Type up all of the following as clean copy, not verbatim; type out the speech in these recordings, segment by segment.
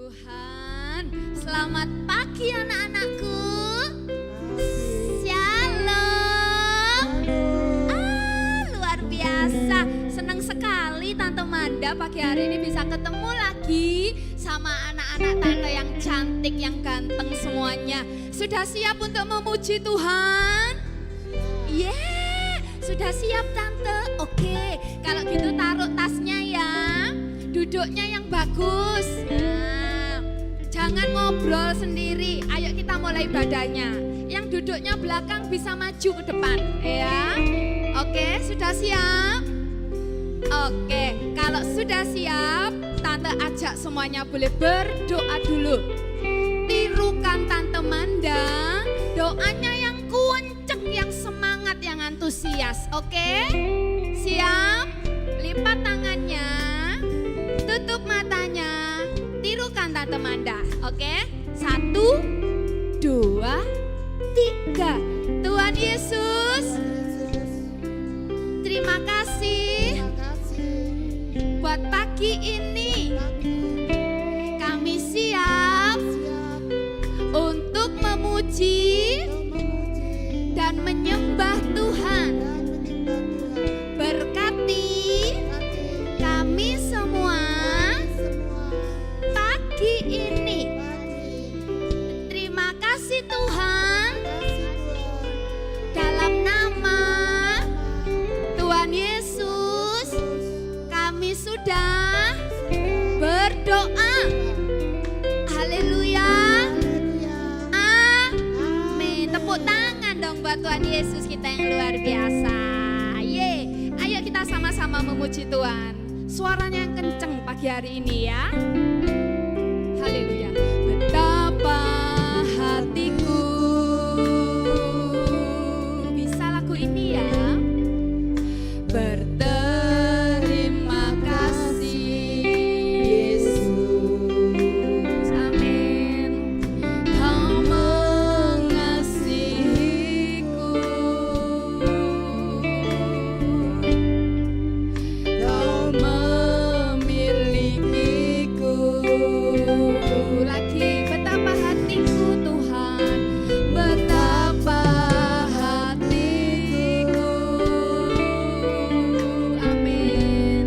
Tuhan. Selamat pagi anak-anakku. Shalom. Luar biasa. Senang sekali Tante Manda pagi hari ini bisa ketemu lagi sama anak-anak Tante yang cantik, yang ganteng semuanya. Sudah siap untuk memuji Tuhan? Sudah siap Tante? Oke, kalau gitu taruh tasnya ya. Duduknya yang bagus. Nah, jangan ngobrol sendiri. Ayo kita mulai ibadahnya. Yang duduknya belakang bisa maju ke depan, ya. Oke, sudah siap? Oke, kalau sudah siap, Tante ajak semuanya boleh berdoa dulu. Tirukan Tante Manda, doanya yang kuencek, yang semangat, yang antusias. Oke? Siap? Lipat tangannya. Tutup matanya, tirukan Tante Manda. Oke? 1, 2, 3. Tuhan Yesus, terima kasih buat pagi ini. Kami siap untuk memuji dan menyembah Tuhan. Berkati kami semua pagi ini. Terima kasih Tuhan. Dalam nama Tuhan Yesus kami sudah berdoa. Haleluya. Amin. Tepuk tangan dong buat Tuhan Yesus kita yang luar biasa. Ayo kita sama-sama memuji Tuhan. Suaranya yang kenceng pagi hari ini ya. Haleluya. Betapa hatiku. Bisa lagu ini ya. Berterima kasih Yesus. Amin. Kau mengasihiku. Kau memilikiku. Lagi, betapa hatiku Tuhan, betapa hatiku. Amin.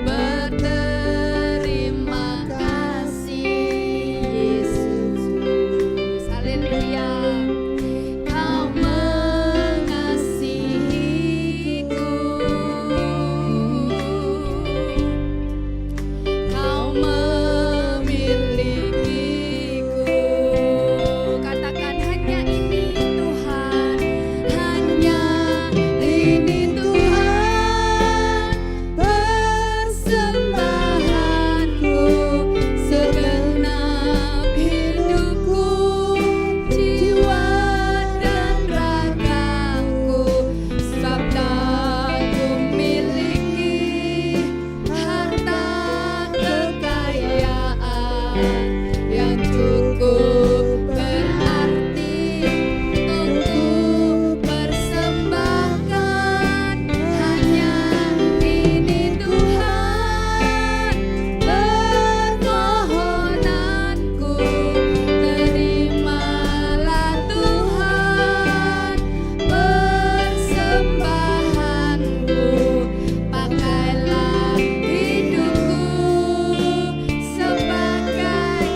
Berterima kasih Yesus. Haleluya. Kau mengasihiku. Kau memilikiku. Katakan hanya ini Tuhan, hanya ini Tuhan, persembahanku, segenap hidupku, jiwa dan ragaku, sebab tak kumiliki harta kekayaan yang cukup berarti untuk persembahkan. Hanya ini Tuhan, permohonanku, terimalah Tuhan persembahanku, pakailah hidupku sebagai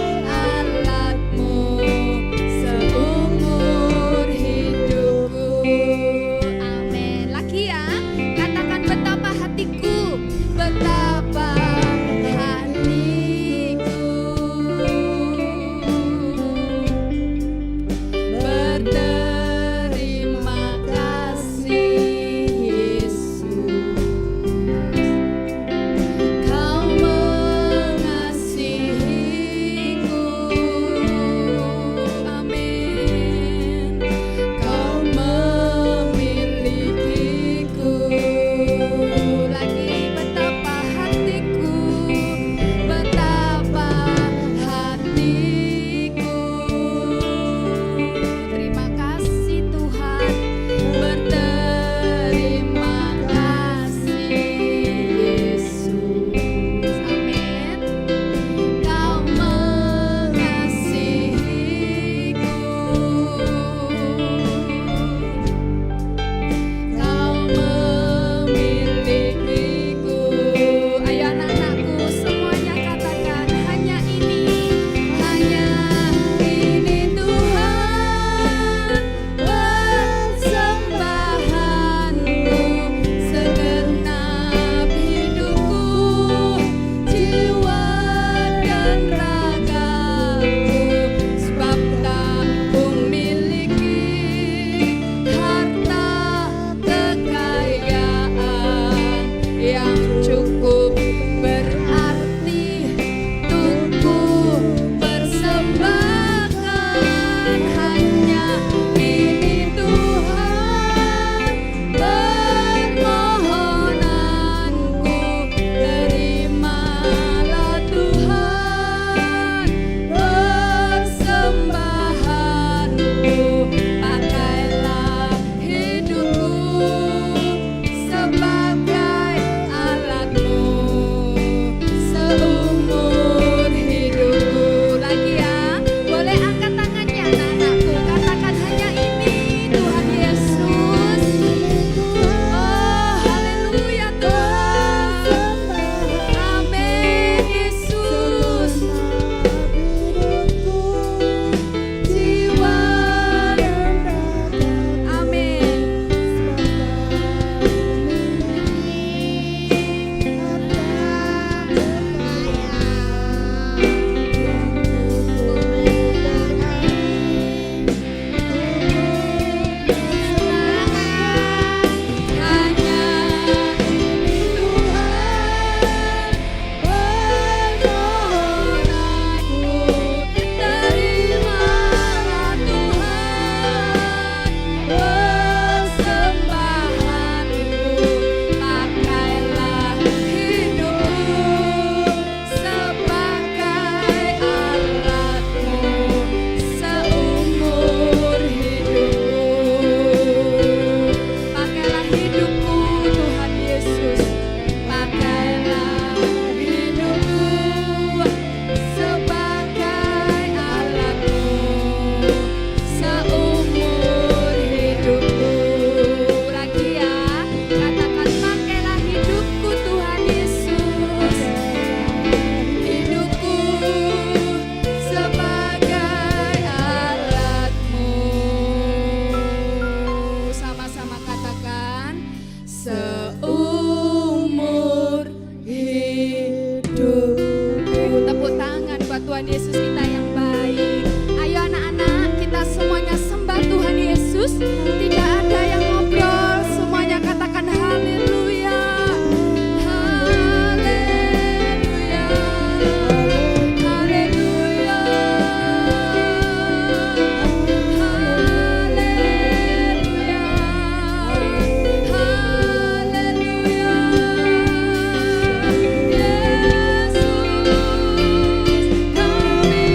Tuhan Yesus kita yang baik. Ayo anak-anak, kita semuanya sembah Tuhan Yesus. Tidak ada yang ngobrol, semuanya katakan haleluya. Haleluya. Haleluya. Haleluya. Haleluya. Yesus, kami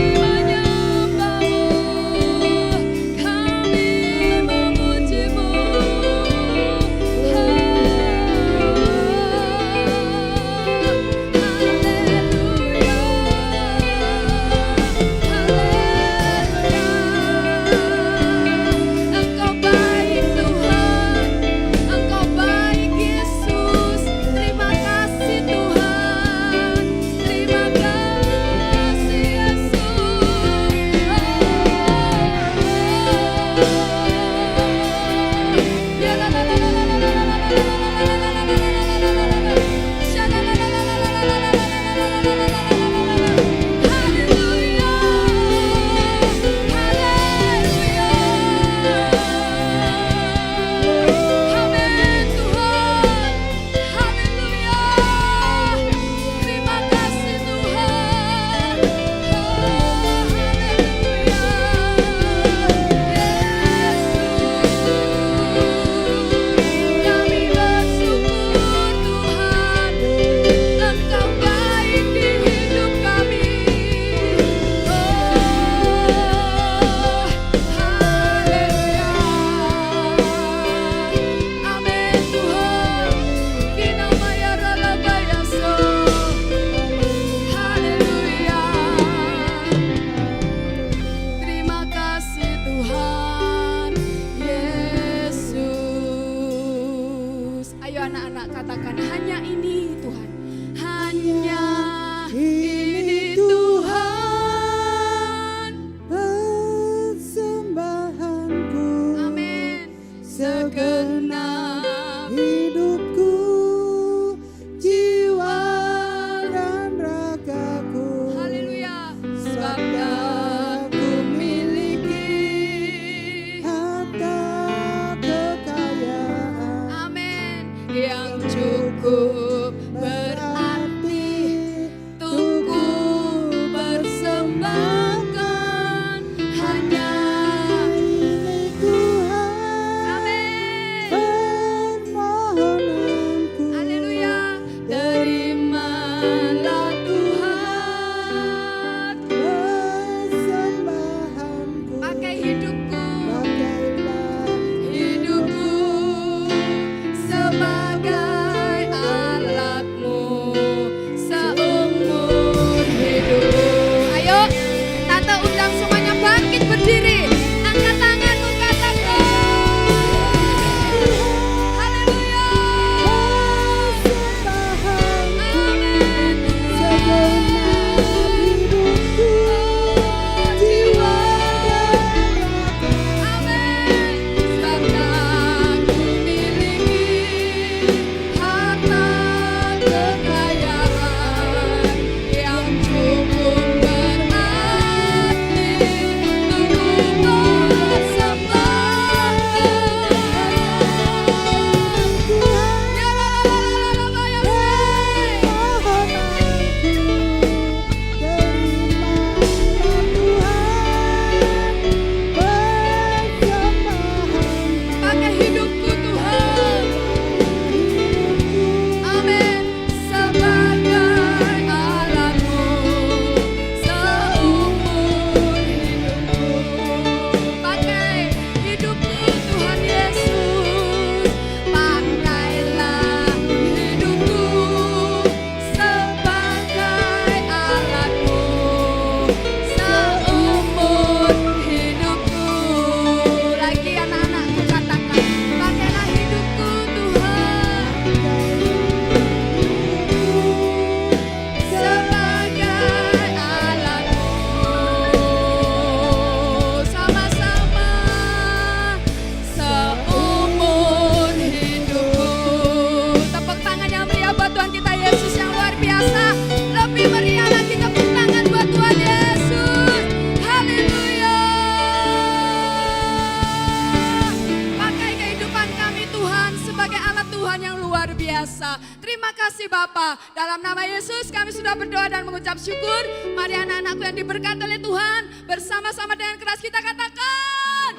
Bapa. Dalam nama Yesus kami sudah berdoa dan mengucap syukur. Mari anak-anakku yang diberkati oleh Tuhan, bersama-sama dengan keras kita katakan.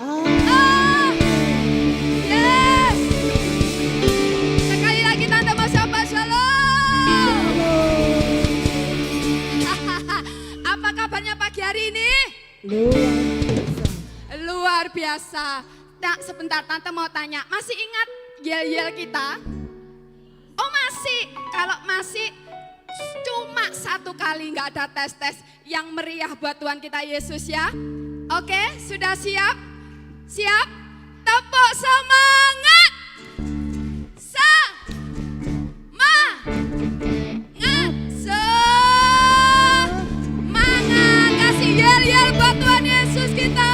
Yes. Sekali lagi tanda mau sapa shalom. Apa kabarnya pagi hari ini? Luar biasa. Nah, sebentar tante mau tanya, masih ingat yel-yel kita? Oh masih, kalau masih cuma satu kali, nggak ada tes-tes yang meriah buat Tuhan kita Yesus ya. Oke, sudah siap? Siap? Tepuk semangat! Semangat! Kasih yel-yel buat Tuhan Yesus kita.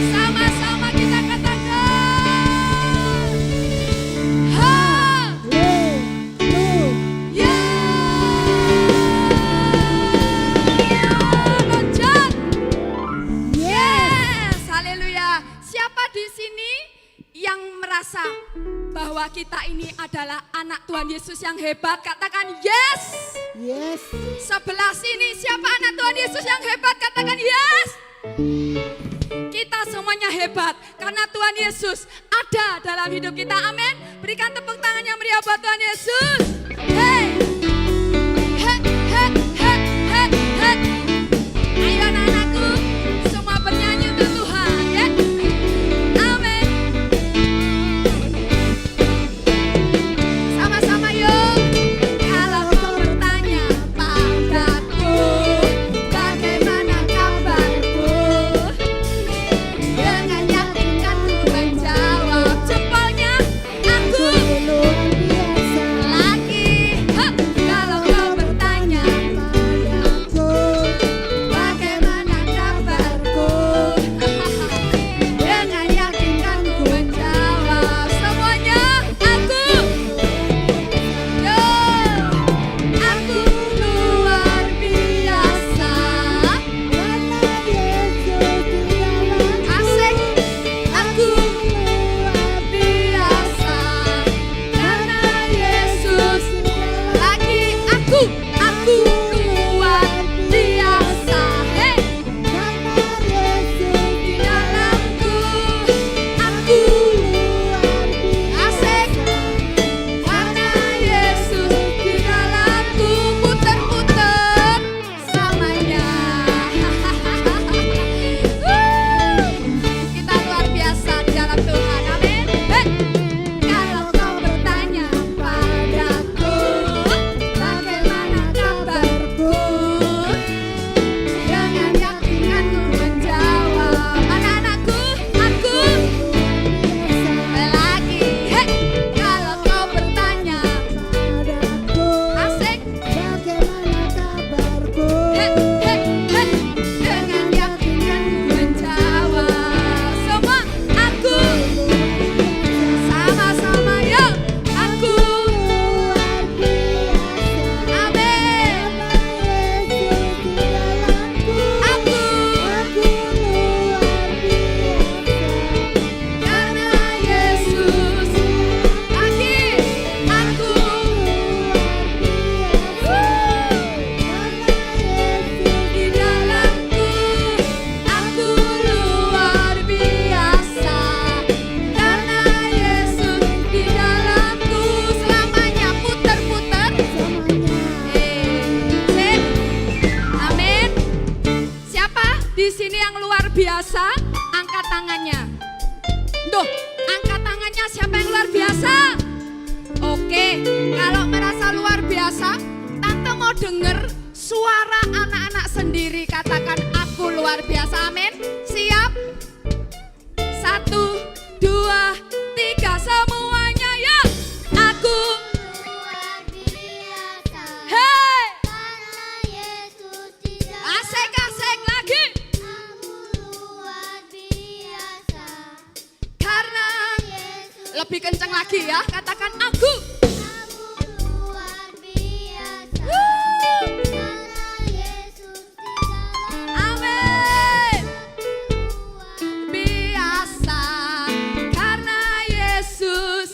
Sama-sama kita katakan. Haleluya. Loncat. Yes, haleluya. Siapa di sini yang merasa bahwa kita ini adalah anak Tuhan Yesus yang hebat? Katakan yes. Yes. Sebelah sini siapa anak Tuhan Yesus yang hebat? Katakan yes. Kita semuanya hebat karena Tuhan Yesus ada dalam hidup kita. Amin. Berikan tepuk tangan yang meriah buat Tuhan Yesus. Hey. Hey, hey, hey, hey, hey. Ayo anak-anakku, semua bernyanyi untuk Tuhan ya. Amin. Sama-sama yuk. Kalau kau bertanya padaku, bagaimana kabarku? Dengan yakin kan ku menjawab. Jempolnya aku Luar biasa. lagi. Kalau kau bertanya Padaku. bagaimana kabarku? Dengan yakin kan ku menjawab. Semuanya aku. Yo, aku luar biasa. Karena Yesus di dalam Asik. Aku luar biasa. Karena Yesus lagi. Aku luar biasa. Hey. Karena Yesus Di dalamku, aku asik. Karena Yesus di dalamku, puter-puter samanya. Kita luar biasa di dalam Tuhan, amin. Kalau kau bertanya padaku, bagaimana kabarku? Dengan yakin kan ku menjawab. Anak-anakku, aku lagi. Kalau kau bertanya, padaku. asik. Bagaimana kabarku? Dengan yakin kan ku menjawab. Semua aku. Sama-sama yuk. Aku. Luar biasa. Amin. Yesus di dalamku. Aku. Luar biasa. Karena Yesus lagi. Aku. Di dalamku, aku luar biasa. Karena Yesus di dalamku, selamanya puter-puter. Sip. Amin. Siapa di sini yang luar biasa? Angkat tangannya. Tuh, angkat tangannya siapa yang luar biasa? Oke, kalau merasa luar biasa, Tante mau denger suara anak-anak sendiri. Katakan aku luar biasa, amin. Siap? 1, 2, 3, semuanya ya. Aku. Luar biasa. Hey, Karena Yesus di dalam asik-asik lagi. aku luar biasa. Karena Yesus lebih kencang lagi ya. Katakan aku. luar biasa. Woo. Karena Yesus di dalam Amin. luar Biasa. Karena Yesus.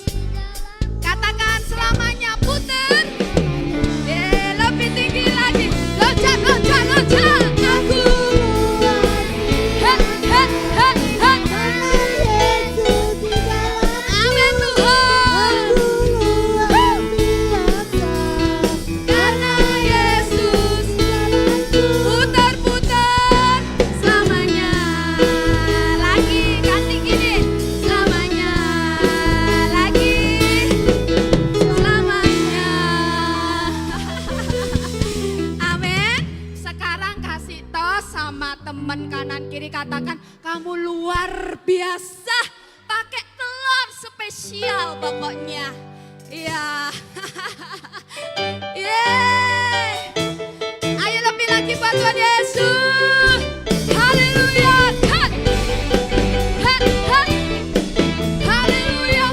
sama temen kanan kiri, katakan kamu luar biasa. Pakai telur spesial pokoknya. Iya. Yeay. Ayo lebih lagi buat Tuhan Yesus. Haleluya. Hat. Hat, hat. Haleluya.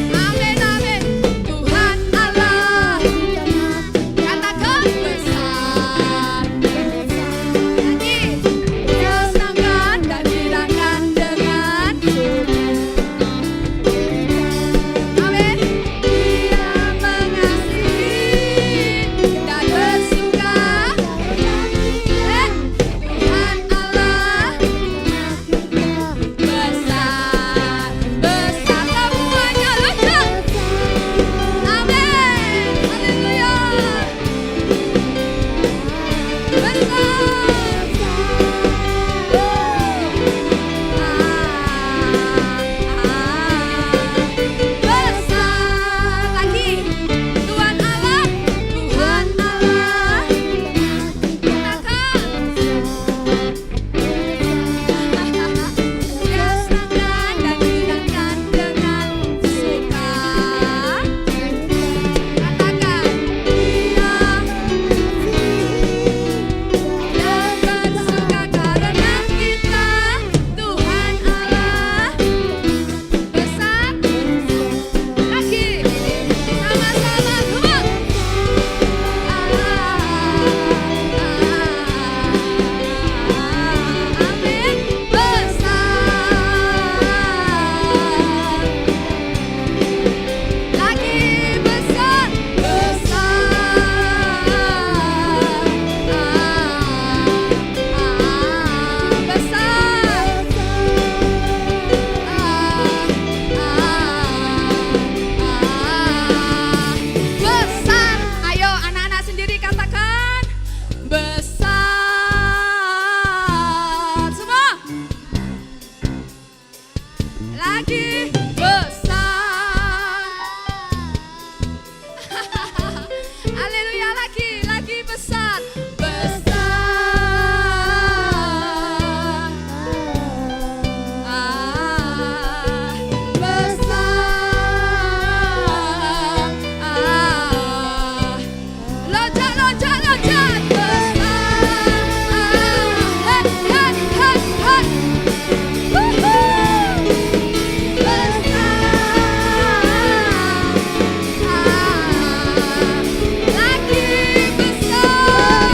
Amin, amin. Tuhan Allah. Katakan besar. Lagi. Senangkan dan hilangkan dengan amin. Dia mengasihi dan bersuka. Tuhan Allah besar, besar semuanya lucu. Amin. Haleluya. Besar lagi. Tuhan Allah, Tuhan Allah. Katakan. Dia senangkan dan hilangkan dengan suka. Katakan. Dia dan bersuka karena kita. Tuhan Allah besar. Lagi. Sama-sama. Amin. Besar. Lagi besar. Besar. Besar. Besar. Ayo anak-anak sendiri katakan. Besar. Semua. Lagi besar. Haleluya, lagi besar. Besar. Besar. Loncat, loncat, loncat. Besar. Hei, hei, hei, hei. Wuhuu. Lagi besar.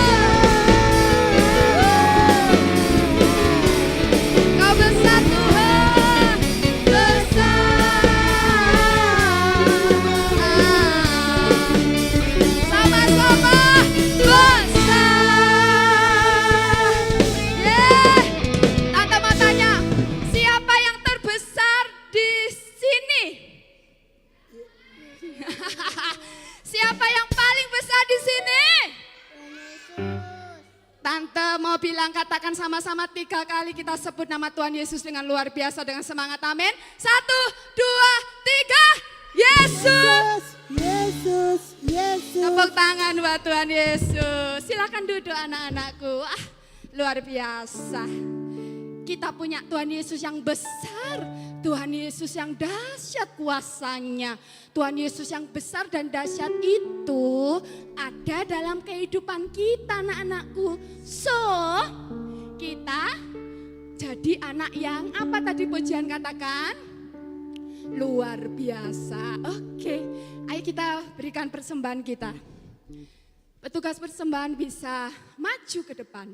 Kau besar Tuhan. Besar. Sama-sama besar. Yeay. Tante mau tanya, siapa yang terbesar di sini? Siapa yang paling besar di sini? Tante mau bilang, katakan sama-sama 3 kali kita sebut nama Tuhan Yesus dengan luar biasa, dengan semangat, amin. 1, 2, 3, Yesus. Yesus, Yesus. Tepuk tangan buat Tuhan Yesus. Silakan duduk anak-anakku. Luar biasa. Kita punya Tuhan Yesus yang besar, Tuhan Yesus yang dahsyat kuasanya. Tuhan Yesus yang besar dan dahsyat itu ada dalam kehidupan kita anak-anakku. So, kita jadi anak yang apa tadi pujian katakan? Luar biasa. Oke, ayo kita berikan persembahan kita. Petugas persembahan bisa maju ke depan.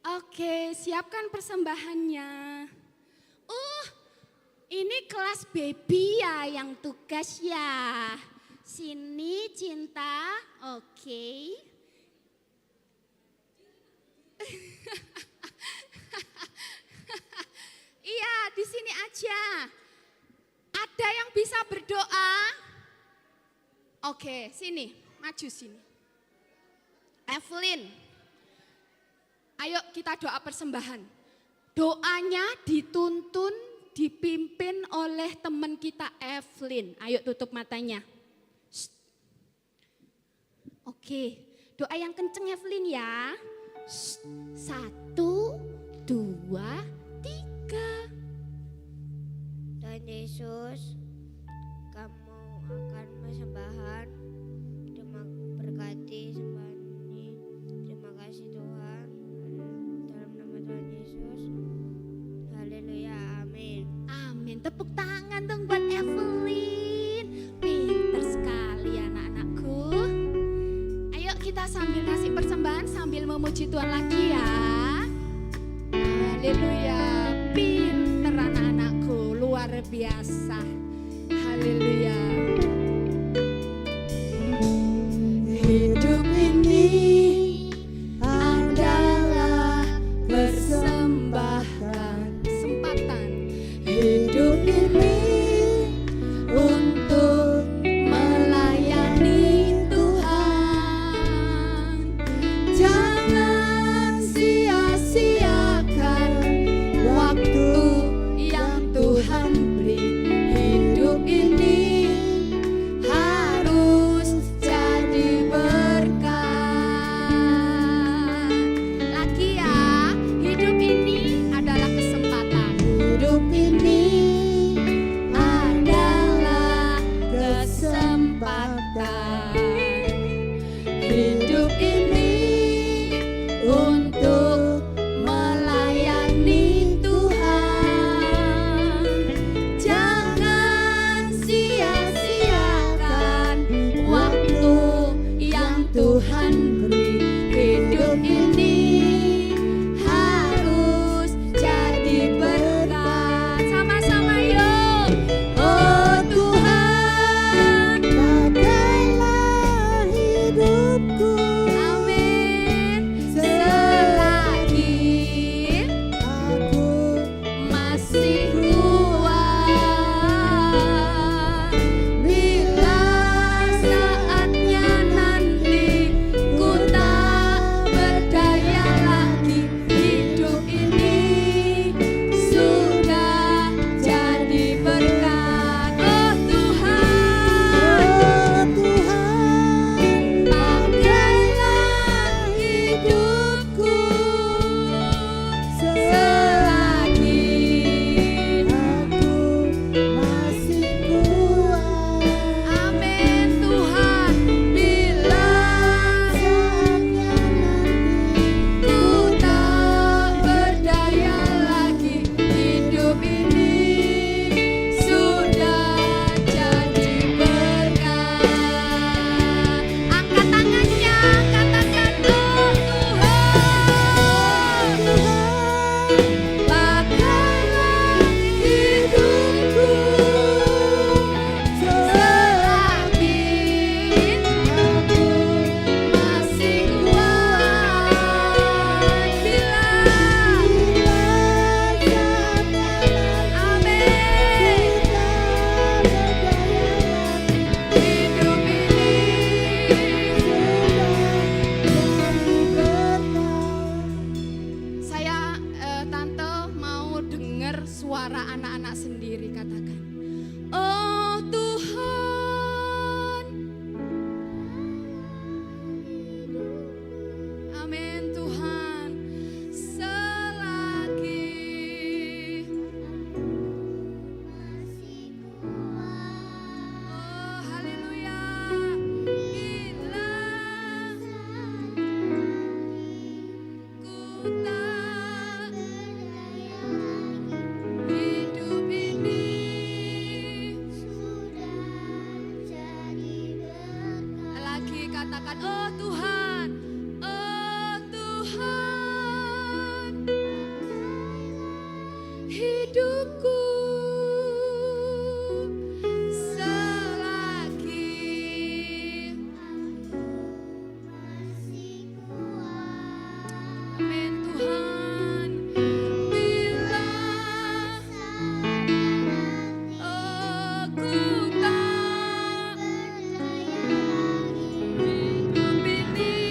Oke, siapkan persembahannya. Ini kelas baby ya yang tugas ya. Sini Cinta, oke. Iya, di sini aja. Ada yang bisa berdoa? Oke, sini, maju sini. Evelyn. Ayo kita doa persembahan. Doanya dituntun, dipimpin oleh teman kita Evelyn. Ayo tutup matanya. Shh. Oke, doa yang kenceng Evelyn ya. 1, 2, 3. Tuhan Yesus, kamu akan persembahan. Terima berkati sembahan ini. Terima kasih Tuhan. Dalam nama Tuhan Yesus. Haleluya, amin. Amin. Tepuk tangan dong buat Evelyn. Pinter sekali anak-anakku. Ayo kita sambil ngasih persembahan sambil memuji Tuhan lagi ya. Haleluya. Pinter anak-anakku, luar biasa. Haleluya. Hidup ini adalah persembahan. Kesempatan. Hidup ini untuk melayani Tuhan. Jangan sia-siakan waktu yang Tuhan beri. Hidup ini harus jadi berkat. Lagi ya, hidup ini adalah kesempatan. Hidup ini adalah kesempatan. Hidup ini untuk melayani Tuhan. Jangan sia-siakan waktu yang Tuhan beri. Hidup ini harus jadi berkat. Sama-sama yuk. Oh Tuhan, Pakailah hidupku, amin. Selagi aku masih kuat, bila saatnya nanti ku tak berdaya lagi. Hidup ini sudah jadi berkat. Oh Tuhan, pakailah hidupku selagi aku masih kuat. amin Tuhan. Bila Saatnya nanti ku tak berdaya lagi, hidup ini sudah jadi berkat. Angkat tangannya, katakan oh Tuhan, pakailah hidupku selagi aku masih kuat. Bila amin, hidup ini. Saya Tante mau dengar suara anak-anak sendiri, katakan oh Tuhan. Amin Tuhan. Selagi oh haleluya. Bila ku tak hidup ini lagi, katakan oh Tuhan, oh Tuhan, hidupku selagi amin Tuhan. Bila oh ku tak hidup ini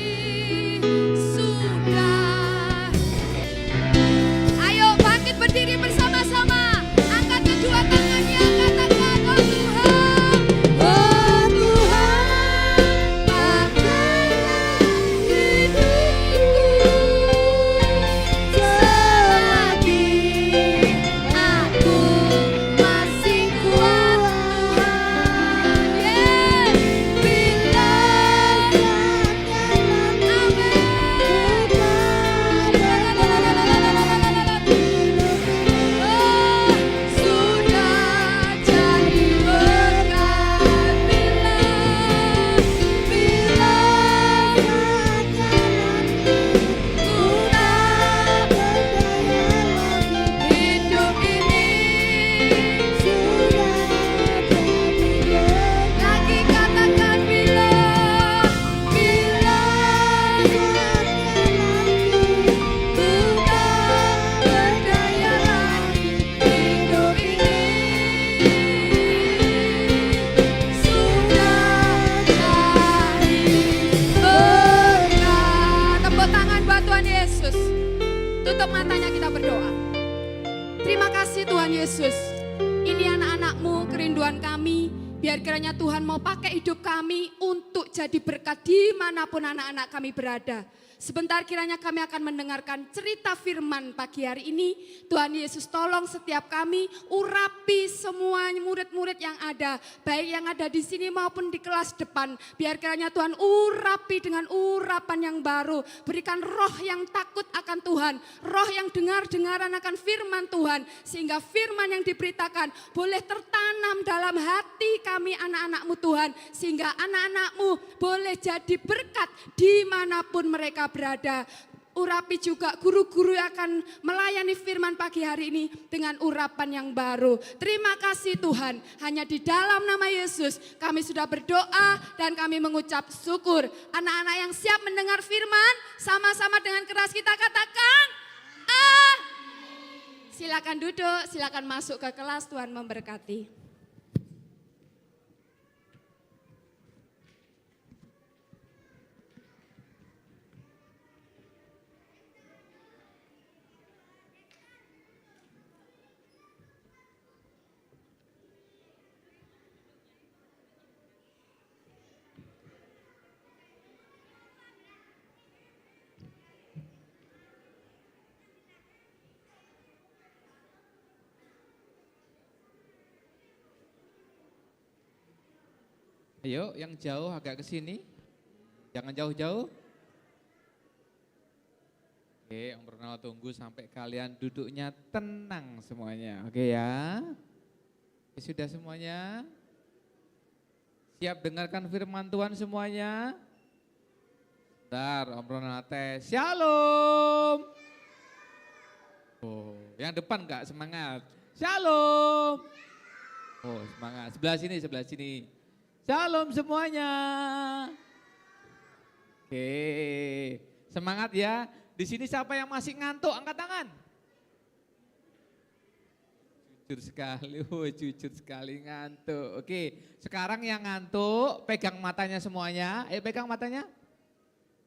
kasih Tuhan Yesus. Ini anak-anak-Mu, kerinduan kami. Biar kiranya Tuhan mau pakai hidup kami untuk jadi berkat dimanapun anak-anak kami berada. Sebentar kiranya kami akan mendengarkan cerita firman pagi hari ini. Tuhan Yesus tolong setiap kami urapi semua murid-murid yang ada. Baik yang ada di sini maupun di kelas depan. Biar kiranya Tuhan urapi dengan urapan yang baru. Berikan roh yang takut akan Tuhan. Roh yang dengar-dengaran akan firman Tuhan. Sehingga firman yang diberitakan boleh tertanam dalam hati kami anak-anak-Mu Tuhan. Sehingga anak-anak-Mu boleh jadi berkat dimanapun mereka berada. Urapi juga guru-guru yang akan melayani firman pagi hari ini dengan urapan yang baru. Terima kasih Tuhan, hanya di dalam nama Yesus kami sudah berdoa dan kami mengucap syukur. Anak-anak yang siap mendengar firman, sama-sama dengan keras kita katakan, silakan duduk, silakan masuk ke kelas, Tuhan memberkati. Ayo yang jauh agak ke sini. Jangan jauh-jauh. Oke, Om Ronald tunggu sampai kalian duduknya tenang semuanya. Oke ya. Sudah semuanya? Siap dengarkan firman Tuhan semuanya? Bentar, Om Ronald tes. Shalom. Oh, yang depan enggak semangat. Shalom. Oh, semangat. Sebelah sini, sebelah sini. Shalom semuanya. Oke, semangat ya. Di sini siapa yang masih ngantuk? Angkat tangan. Jujur sekali, jujur sekali ngantuk. Oke, sekarang yang ngantuk pegang matanya semuanya. Ayo pegang matanya.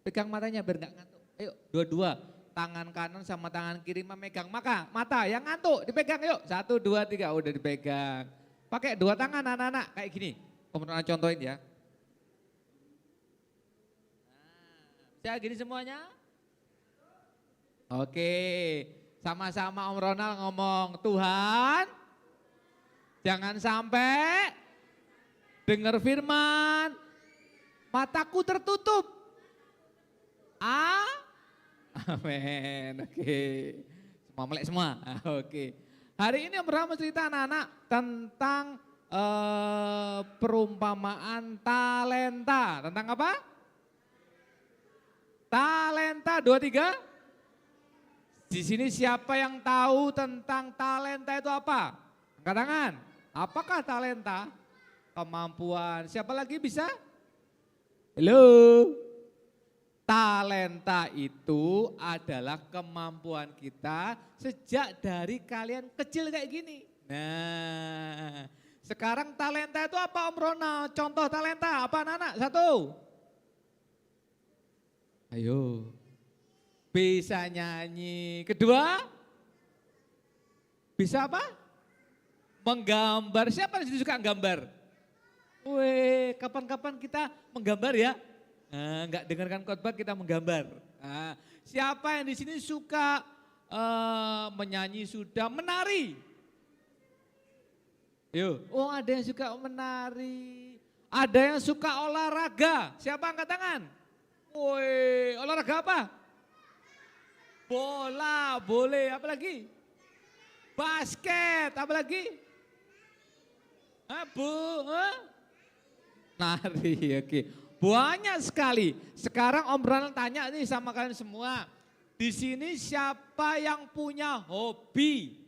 Pegang matanya biar nggak ngantuk. Ayo, dua-dua. Tangan kanan sama tangan kiri memegang mata. Yang ngantuk dipegang yuk. 1, 2, 3 udah dipegang. Pakai dua tangan anak-anak kayak gini. Om Ronald contohin ya. Bisa gini semuanya? Oke, sama-sama Om Ronald ngomong, Tuhan jangan sampai dengar firman, mataku tertutup. Amin. Oke, semua melek semua. Oke, hari ini Om Ronald cerita anak-anak tentang perumpamaan talenta. Tentang apa? Talenta 2, 3. Di sini siapa yang tahu tentang talenta itu apa? Angkat tangan. Apakah talenta? Kemampuan. Siapa lagi bisa? Halo. Talenta itu adalah kemampuan kita sejak dari kalian kecil kayak gini. Nah, sekarang talenta itu apa Om Ronald? Contoh talenta apa anak-anak? 1. Ayo. Bisa nyanyi. 2. Bisa apa? Menggambar. Siapa yang suka gambar? Weh, kapan-kapan kita menggambar ya? Nah, enggak dengarkan khotbah kita menggambar. Nah, siapa yang di sini suka menyanyi sudah, menari? Yuk, oh ada yang suka menari, ada yang suka olahraga. Siapa angkat tangan? Woi, olahraga apa? Bola, boleh. Apa lagi? Basket, apa lagi? Nari, oke. Banyak sekali. Sekarang Om Ronald tanya nih sama kalian semua. Di sini siapa yang punya hobi?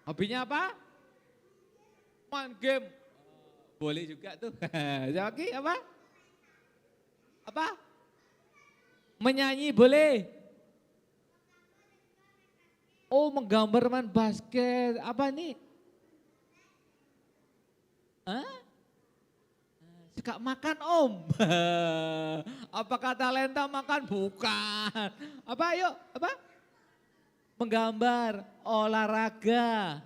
Hobinya apa? Main game. Boleh juga tuh. Oke, apa? Apa? Menyanyi boleh. Oh, menggambar, main basket. Apa nih? Hah? Suka makan Om. Apakah talenta makan? Bukan. Apa yuk? Apa? Menggambar, olahraga.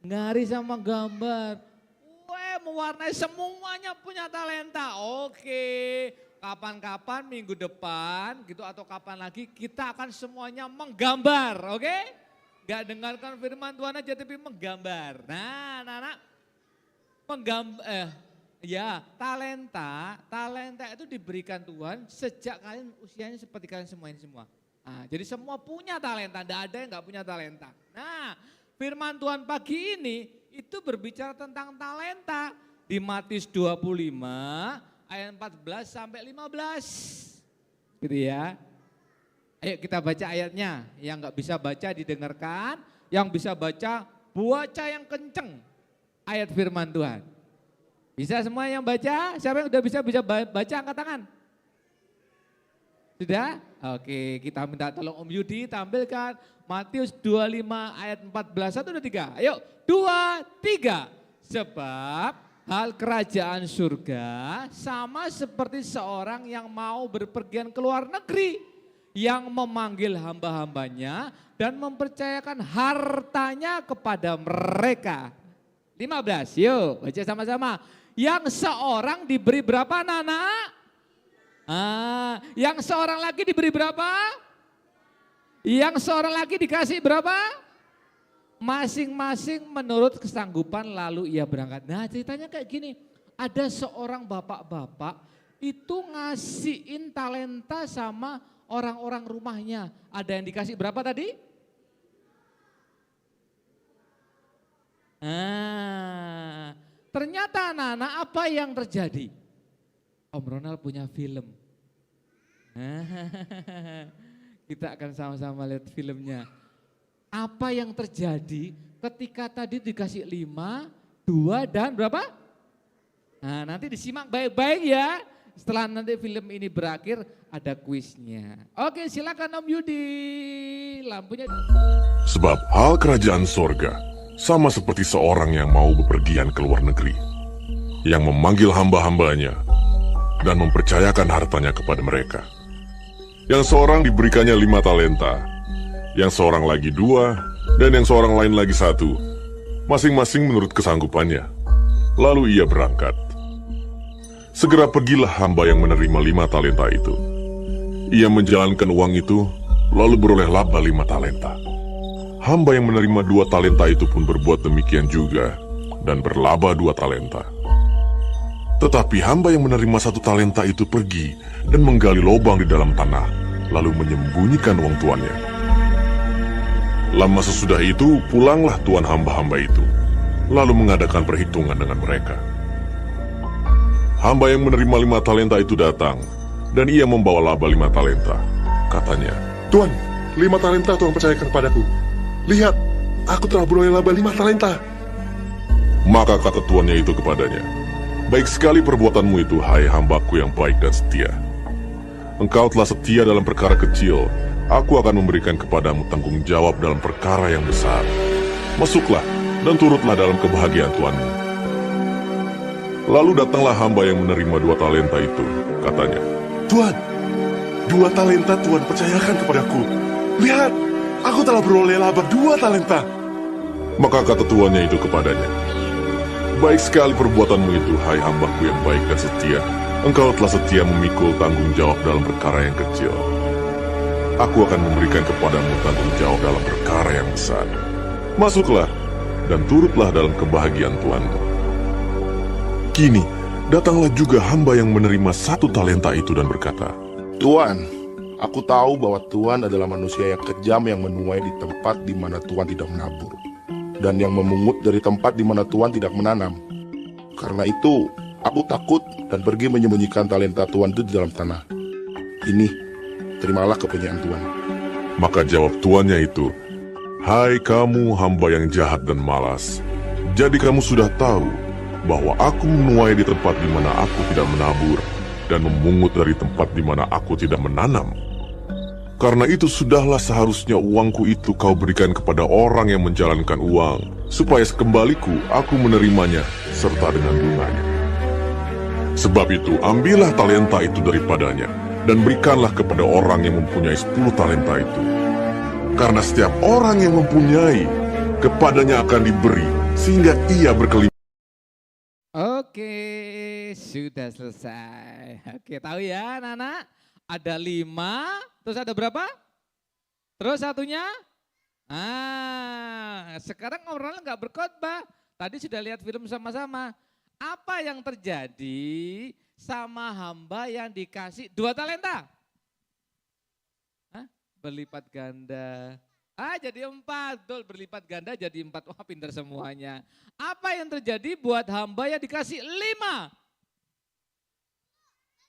Ngari sama gambar. Weh, mewarnai, semuanya punya talenta. Oke, kapan-kapan minggu depan gitu atau kapan lagi kita akan semuanya menggambar, oke? Gak dengarkan firman Tuhan aja tapi menggambar. Nah, anak-anak talenta itu diberikan Tuhan sejak kalian usianya seperti kalian semua ini semua. Nah, jadi semua punya talenta, tidak ada yang gak punya talenta. Nah, firman Tuhan pagi ini itu berbicara tentang talenta di Matius 25 ayat 14 sampai 15. Gitu ya. Ayo kita baca ayatnya, yang gak bisa baca didengarkan, yang bisa baca yang kenceng ayat firman Tuhan. Bisa semua yang baca? Siapa yang udah bisa baca angkat tangan? Sudah? Oke, kita minta tolong Om Yudi tampilkan Matius 25 ayat 14, 1, 2, 3. Ayo, 2, 3. Sebab hal kerajaan surga sama seperti seorang yang mau berpergian ke luar negeri, yang memanggil hamba-hambanya dan mempercayakan hartanya kepada mereka. 15, yuk baca sama-sama. Yang seorang diberi berapa Nana? Yang seorang lagi diberi berapa? Yang seorang lagi dikasih berapa? Masing-masing menurut kesanggupan lalu ia berangkat. Nah ceritanya kayak gini, ada seorang bapak-bapak itu ngasihin talenta sama orang-orang rumahnya. Ada yang dikasih berapa tadi? Ternyata anak-anak apa yang terjadi? Om Ronald punya film. Kita akan sama-sama lihat filmnya. Apa yang terjadi ketika tadi dikasih 5, 2 dan berapa? Nah nanti disimak baik-baik ya. Setelah nanti film ini berakhir ada kuisnya. Oke silakan Om Yudi, lampunya. Sebab hal kerajaan sorga sama seperti seorang yang mau bepergian ke luar negeri, yang memanggil hamba-hambanya dan mempercayakan hartanya kepada mereka. Yang seorang diberikannya 5 talenta, yang seorang lagi 2, dan yang seorang lain lagi 1, masing-masing menurut kesanggupannya. Lalu ia berangkat. Segera pergilah hamba yang menerima 5 talenta itu. Ia menjalankan uang itu, lalu beroleh laba 5 talenta. Hamba yang menerima 2 talenta itu pun berbuat demikian juga, dan berlaba 2 talenta. Tetapi hamba yang menerima 1 talenta itu pergi dan menggali lubang di dalam tanah, lalu menyembunyikan uang tuannya. Lama sesudah itu, pulanglah tuan hamba-hamba itu, lalu mengadakan perhitungan dengan mereka. Hamba yang menerima 5 talenta itu datang, dan ia membawa laba 5 talenta. Katanya, Tuan, 5 talenta Tuhan percayakan kepadaku. Lihat, aku telah beroleh laba 5 talenta. maka kata tuannya itu kepadanya, baik sekali perbuatanmu itu, hai hambaku yang baik dan setia. Engkau telah setia dalam perkara kecil, aku akan memberikan kepadamu tanggung jawab dalam perkara yang besar. Masuklah dan turutlah dalam kebahagiaan tuanmu. Lalu datanglah hamba yang menerima 2 talenta itu. Katanya, Tuan, 2 talenta Tuhan percayakan kepadaku. Lihat, aku telah beroleh laba 2 talenta. maka kata tuannya itu kepadanya, baik sekali perbuatanmu itu, hai hambaku yang baik dan setia. Engkau telah setia memikul tanggung jawab dalam perkara yang kecil. Aku akan memberikan kepadamu tanggung jawab dalam perkara yang besar. Masuklah dan turutlah dalam kebahagiaan tuanmu. Kini, datanglah juga hamba yang menerima 1 talenta itu dan berkata, Tuan, aku tahu bahwa Tuhan adalah manusia yang kejam yang menuai di tempat di mana Tuhan tidak menabur, dan yang memungut dari tempat di mana Tuhan tidak menanam. Karena itu, aku takut dan pergi menyembunyikan talenta Tuhan itu di dalam tanah. Ini, terimalah kepunyaan Tuhan. Maka jawab tuannya itu, hai kamu hamba yang jahat dan malas, jadi kamu sudah tahu bahwa aku menuai di tempat di mana aku tidak menabur, dan memungut dari tempat di mana aku tidak menanam. Karena itu sudahlah seharusnya uangku itu kau berikan kepada orang yang menjalankan uang, supaya sekembaliku aku menerimanya serta dengan bunganya. Sebab itu ambillah talenta itu daripadanya, dan berikanlah kepada orang yang mempunyai 10 talenta itu. Karena setiap orang yang mempunyai, kepadanya akan diberi, sehingga ia berkelimpahan. Oke, sudah selesai. Oke, tahu ya anak-anak? Ada 5, terus ada berapa? Terus satunya? Sekarang orang nggak berkhotbah. Tadi sudah lihat film sama-sama. Apa yang terjadi sama hamba yang dikasih 2 talenta? Hah? Berlipat ganda. Jadi 4, betul, berlipat ganda jadi 4. Wah, pintar semuanya. Apa yang terjadi buat hamba yang dikasih 5?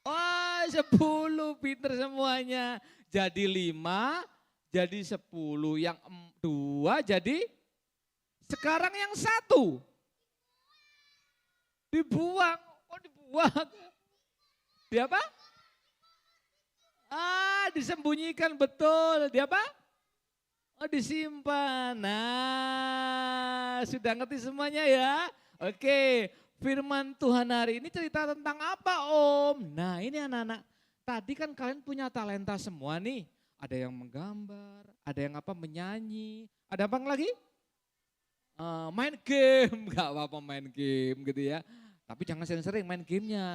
Wah, 10, pintar semuanya. Jadi 5, jadi 10. Yang 2 jadi, sekarang yang 1. Dibuang. Oh, dibuang. Di apa? Disembunyikan, betul. Di apa? Oh, disimpan. Nah, sudah ngerti semuanya ya? Oke, firman Tuhan hari ini cerita tentang apa, Om? Nah, ini anak-anak. Tadi kan kalian punya talenta semua nih. Ada yang menggambar, ada yang menyanyi. Ada apa lagi? Main game. Gak apa-apa main game gitu ya. Tapi jangan sering-sering main gamenya.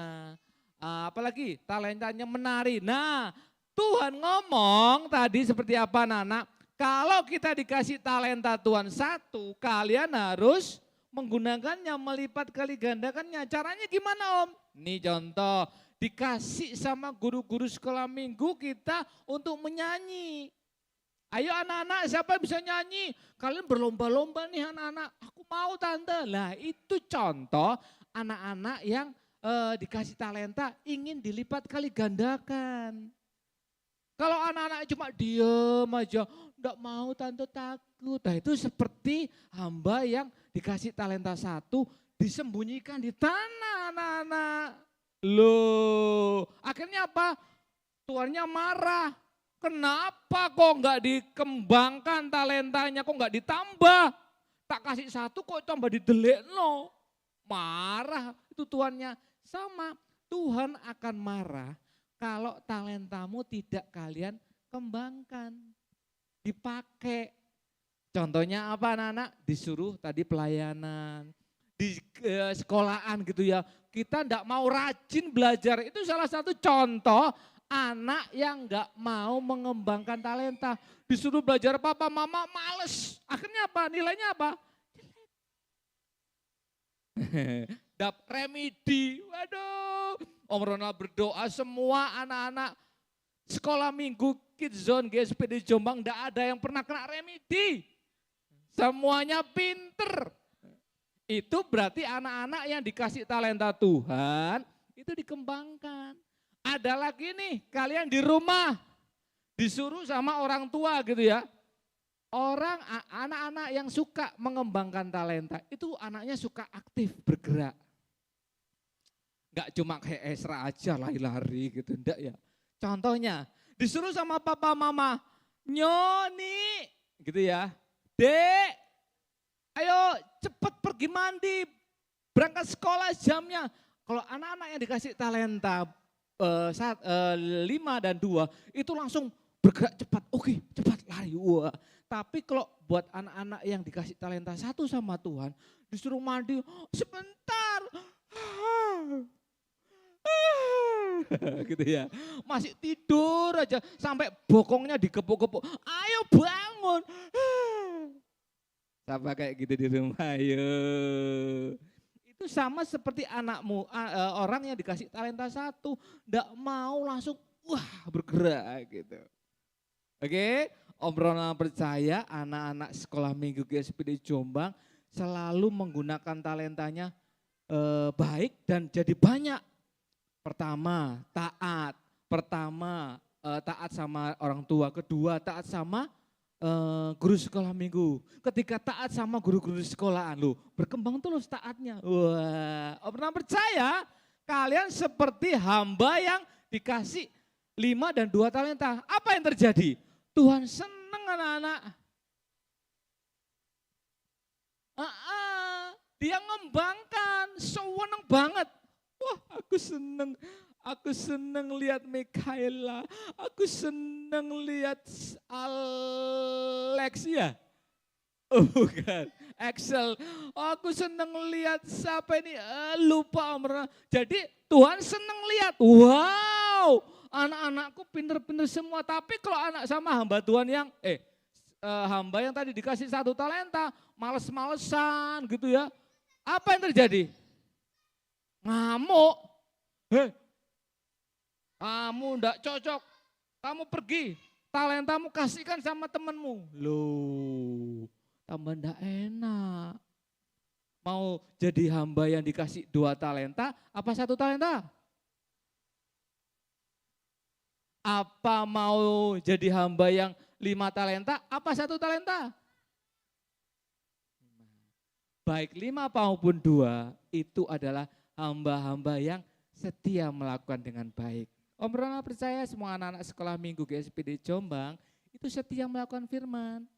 Apalagi talentanya menari. Nah, Tuhan ngomong tadi seperti apa anak-anak? Kalau kita dikasih talenta Tuhan 1, kalian harus menggunakannya, melipat kali gandakannya. Caranya gimana, Om? Nih contoh, dikasih sama guru-guru sekolah minggu kita untuk menyanyi. Ayo anak-anak, siapa yang bisa nyanyi? Kalian berlomba-lomba nih anak-anak. Aku mau tante. Lah itu contoh anak-anak yang dikasih talenta ingin dilipat kali gandakan. Kalau anak-anak cuma diem aja, enggak mau tante takut. Nah itu seperti hamba yang dikasih talenta 1, disembunyikan di tanah anak-anak. Loh, akhirnya apa? Tuannya marah. Kenapa kok enggak dikembangkan talentanya, kok enggak ditambah? Tak kasih 1 kok tambah didelek no. Marah itu tuannya. Sama, Tuhan akan marah kalau talentamu tidak kalian kembangkan, dipakai. Contohnya apa anak-anak? Disuruh tadi pelayanan, di sekolahan gitu ya. Kita enggak mau rajin belajar, itu salah satu contoh anak yang enggak mau mengembangkan talenta. Disuruh belajar papa mama males, akhirnya apa? Nilainya apa? Remedi, waduh. Om Ronald berdoa semua anak-anak sekolah minggu Kids Zone GSPD Jombang enggak ada yang pernah kena remedi. Semuanya pinter. Itu berarti anak-anak yang dikasih talenta Tuhan itu dikembangkan. Ada lagi nih, kalian di rumah disuruh sama orang tua gitu ya. Anak-anak yang suka mengembangkan talenta itu anaknya suka aktif bergerak. Enggak cuma kayak Esra aja lari-lari gitu, enggak ya. Contohnya disuruh sama papa mama, Nyoni gitu ya. Dek, ayo cepet pergi mandi, berangkat sekolah jamnya. Kalau anak-anak yang dikasih talenta 5 dan 2 itu langsung bergerak cepat, oke cepat lari. Wah. Tapi kalau buat anak-anak yang dikasih talenta 1 sama Tuhan, disuruh mandi, sebentar. Gitu ya. Masih tidur aja sampai bokongnya digepuk-gepuk. Ayo bangun. Sama kayak gitu di rumah, ayo. Itu sama seperti anakmu, orang yang dikasih talenta 1, enggak mau langsung bergerak gitu. Oke, Om Ronald percaya anak-anak sekolah minggu GSPD Jombang selalu menggunakan talentanya baik dan jadi banyak. Pertama, taat. Taat sama orang tua. Kedua, taat sama guru sekolah minggu. Ketika taat sama guru-guru sekolahan, berkembang terus taatnya. Wah, Om Ronald percaya kalian seperti hamba yang dikasih 5 dan 2 talenta. Apa yang terjadi? Tuhan senang anak-anak. Dia ngembangkan, seneng banget. Wah, aku seneng. Aku seneng lihat Mikaela. Aku seneng lihat Alexia. Oh bukan, Excel. Aku seneng lihat siapa ini, lupa Om Ronald. Jadi Tuhan seneng lihat, wow anak-anakku pinter-pinter semua. Tapi kalau anak sama hamba Tuhan yang, hamba yang tadi dikasih 1 talenta, males-malesan gitu ya. Apa yang terjadi? Ngamuk. Kamu enggak cocok, kamu pergi. Talentamu kasihkan sama temenmu. Loh. Tambah enggak enak. Mau jadi hamba yang dikasih 2 talenta, apa 1 talenta? Apa mau jadi hamba yang 5 talenta, apa 1 talenta? Baik 5 maupun 2, itu adalah hamba-hamba yang setia melakukan dengan baik. Om Ronald percaya semua anak-anak sekolah minggu GSPD Jombang, itu setia melakukan firman.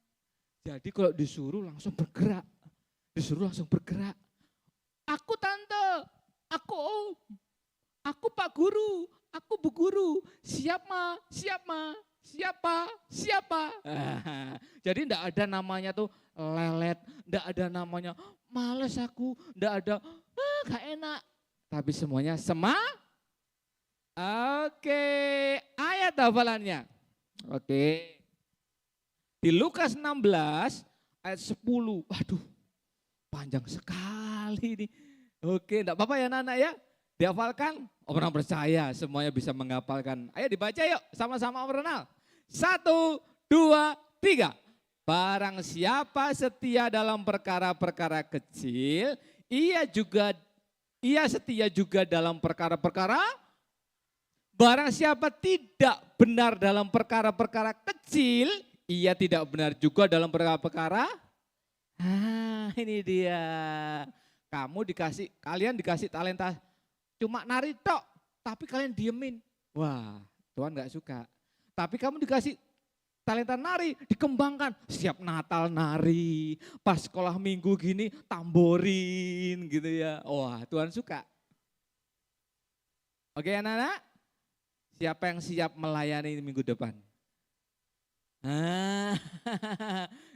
Jadi kalau disuruh langsung bergerak. Disuruh langsung bergerak. Aku tante, aku om, aku pak guru, aku bu guru. Siap ma, siap ma, siapa, siapa. Jadi enggak ada namanya tuh lelet, enggak ada namanya males aku, enggak ada gak enak. Tapi semuanya Oke, ayat hafalannya. Oke. Di Lukas 16 ayat 10, waduh panjang sekali ini. Oke, enggak apa-apa ya anak-anak ya, dihafalkan. Om Ronald percaya semuanya bisa menghafalkan. Ayo dibaca yuk sama-sama Om Ronald. 1, 2, 3. Barang siapa setia dalam perkara-perkara kecil, ia setia juga dalam perkara-perkara. Barang siapa tidak benar dalam perkara-perkara kecil, ia tidak benar juga dalam perkara-perkara. Ini dia. Kalian dikasih talenta cuma nari tok, tapi kalian diemin. Wah, Tuhan gak suka. Tapi kamu dikasih talenta nari, dikembangkan. Siap Natal nari, pas sekolah minggu gini tamborin gitu ya. Wah, Tuhan suka. Oke anak-anak, siapa yang siap melayani minggu depan?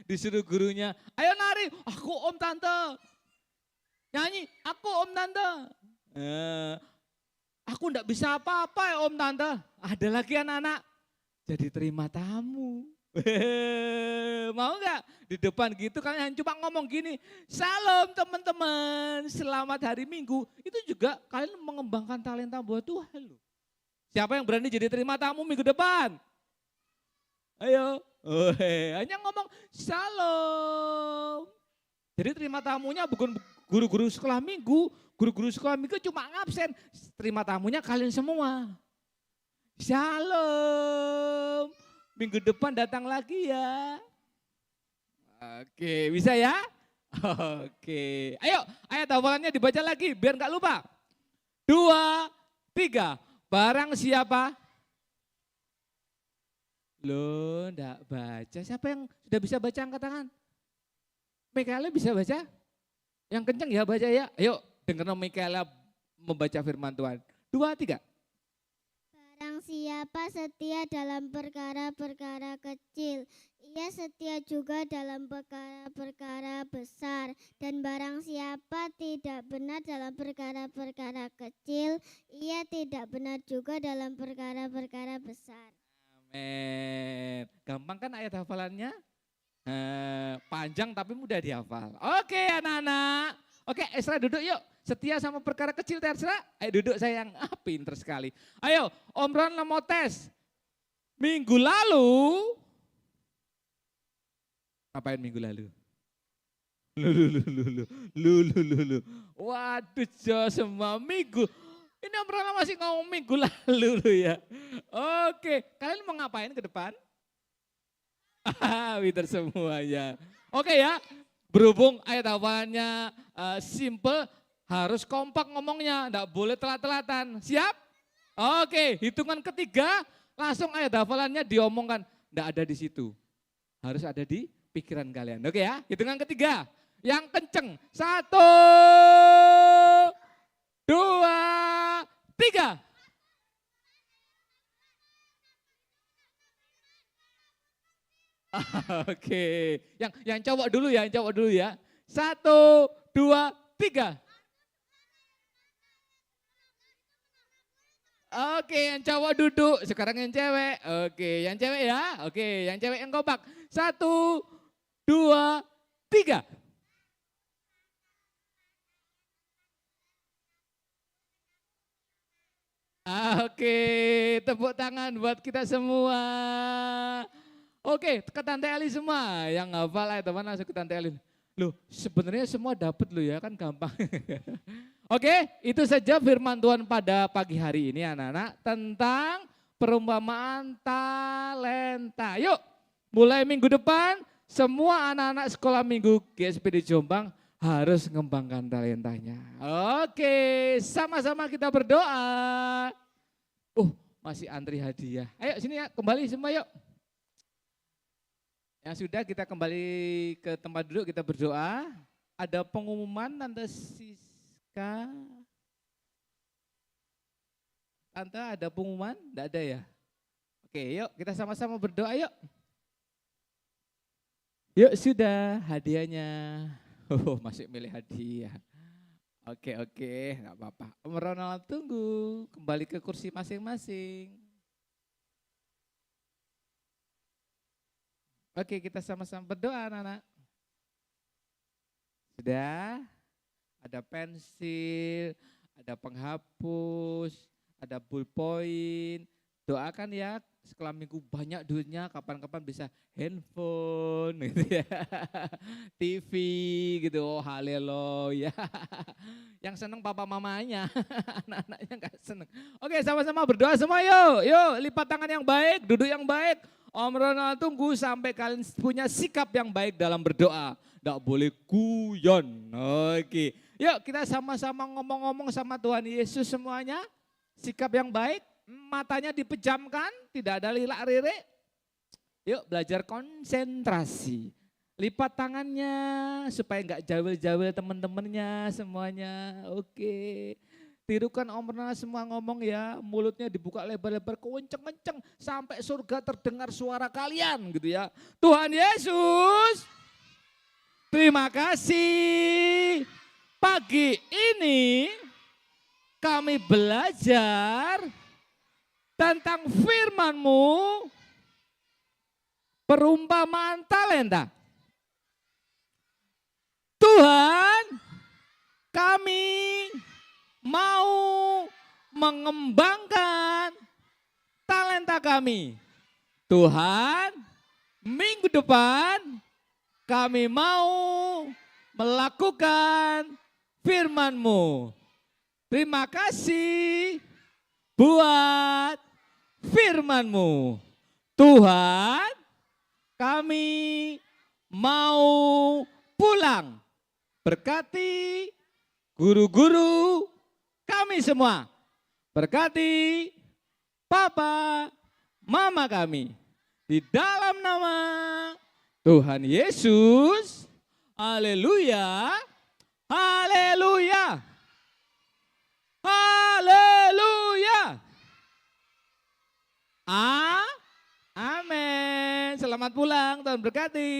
Disuruh gurunya, ayo nari, aku om tante. Nyanyi, aku om tante. Aku enggak bisa apa-apa ya om tante. Ada lagi anak-anak, jadi terima tamu. Mau enggak? Di depan gitu kalian cuma ngomong gini, salam teman-teman, selamat hari Minggu. Itu juga kalian mengembangkan talenta buat Tuhan loh. Siapa yang berani jadi terima tamu minggu depan? Ayo, hanya ngomong salam. Jadi terima tamunya bukan guru-guru sekolah minggu. Guru-guru sekolah minggu cuma ngabsen. Terima tamunya kalian semua. Shalom. Minggu depan datang lagi ya. Oke, bisa ya? Oke, ayo ayat hafalannya dibaca lagi biar gak lupa. 2, 3, barang siapa? Loh, enggak baca. Siapa yang sudah bisa baca angkat tangan? Mikaela bisa baca? Yang kenceng ya baca ya. Ayo dengar Mikaela membaca firman Tuhan. 2, 3. Barang siapa setia dalam perkara-perkara kecil, ia setia juga dalam perkara-perkara besar. Dan barang siapa tidak benar dalam perkara-perkara kecil, ia tidak benar juga dalam perkara-perkara besar. Amin. Gampang kan ayat hafalannya? Panjang tapi mudah dihafal. Oke anak-anak. Oke Esra duduk yuk. Setia sama perkara kecil Esra. Ayo duduk sayang. Pinter sekali. Ayo Om Ron mau tes. Minggu lalu. Ngapain minggu lalu? Lu. Waduh semua minggu. Ini Om Ron masih ngomong minggu lalu loh ya. Oke, kalian mau ngapain ke depan? Pinter semuanya. Oke ya, berhubung ayat hafalannya simple, harus kompak ngomongnya, enggak boleh telat-telatan. Siap? Oke, hitungan ketiga langsung ayat hafalannya diomongkan. Enggak ada di situ, harus ada di pikiran kalian. Oke ya, hitungan ketiga. Yang kenceng, 1, 2, 3. Oke, yang cowok dulu ya, yang cowok dulu ya. 1, 2, 3. Oke, yang cowok duduk, sekarang yang cewek. Oke, yang cewek ya. Oke, yang cewek yang kompak. 1, 2, 3. Oke, tepuk tangan buat kita semua. Oke, ke Tante Eli semua yang hafal ya teman, langsung ke Tante Eli. Loh, sebenarnya semua dapat loh ya, kan gampang. Oke, itu saja firman Tuhan pada pagi hari ini anak-anak tentang perumpamaan talenta. Yuk, mulai minggu depan semua anak-anak sekolah minggu GSPD Jombang harus mengembangkan talentanya. Oke, sama-sama kita berdoa. Masih antri hadiah. Ayo sini ya, kembali semua yuk. Yang sudah kita kembali ke tempat duduk, kita berdoa. Ada pengumuman Tante Siska. Tante ada pengumuman? Tidak ada ya? Oke yuk kita sama-sama berdoa yuk. Yuk sudah hadiahnya. Masih milih hadiah. Oke, nggak apa-apa. Om Ronald tunggu, kembali ke kursi masing-masing. Oke, kita sama-sama berdoa anak-anak. Sudah, ada pensil, ada penghapus, ada ballpoint. Doakan ya, sekolah minggu banyak duitnya, kapan-kapan bisa handphone gitu ya. TV gitu, oh haleluya. Yang seneng papa mamanya, anak-anaknya gak seneng. Oke sama-sama berdoa semua yuk. Yuk lipat tangan yang baik, duduk yang baik. Om Ronald tunggu sampai kalian punya sikap yang baik dalam berdoa. Gak boleh guyon. Oke, yuk kita sama-sama ngomong-ngomong sama Tuhan Yesus semuanya. Sikap yang baik. Matanya dipejamkan, tidak ada lirak-lirik. Yuk belajar konsentrasi. Lipat tangannya supaya enggak jawil-jawil teman-temannya semuanya. Oke. Tirukan Om Ronald semua ngomong ya, mulutnya dibuka lebar-lebar kenceng-kenceng sampai surga terdengar suara kalian gitu ya. Tuhan Yesus, terima kasih. Pagi ini kami belajar tentang firman-Mu, perumpamaan talenta. Tuhan, kami mau mengembangkan talenta kami. Tuhan, minggu depan kami mau melakukan firman-Mu. Terima kasih buat firman-Mu. Tuhan, kami mau pulang. Berkati guru-guru kami semua. Berkati Papa, Mama kami. Di dalam nama Tuhan Yesus. Haleluya. Haleluya. Haleluya. Amin. Selamat pulang, Tuhan berkati.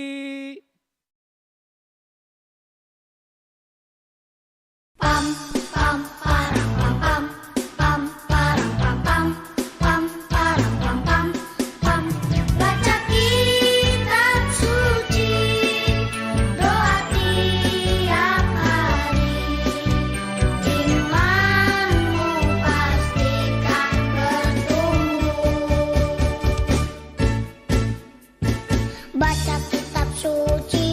Pam pam parang pam pam parang pam pam parang pam pam baca kitab suci, doa tiap hari, imanmu pastikan bertumbuh. Baca kitab suci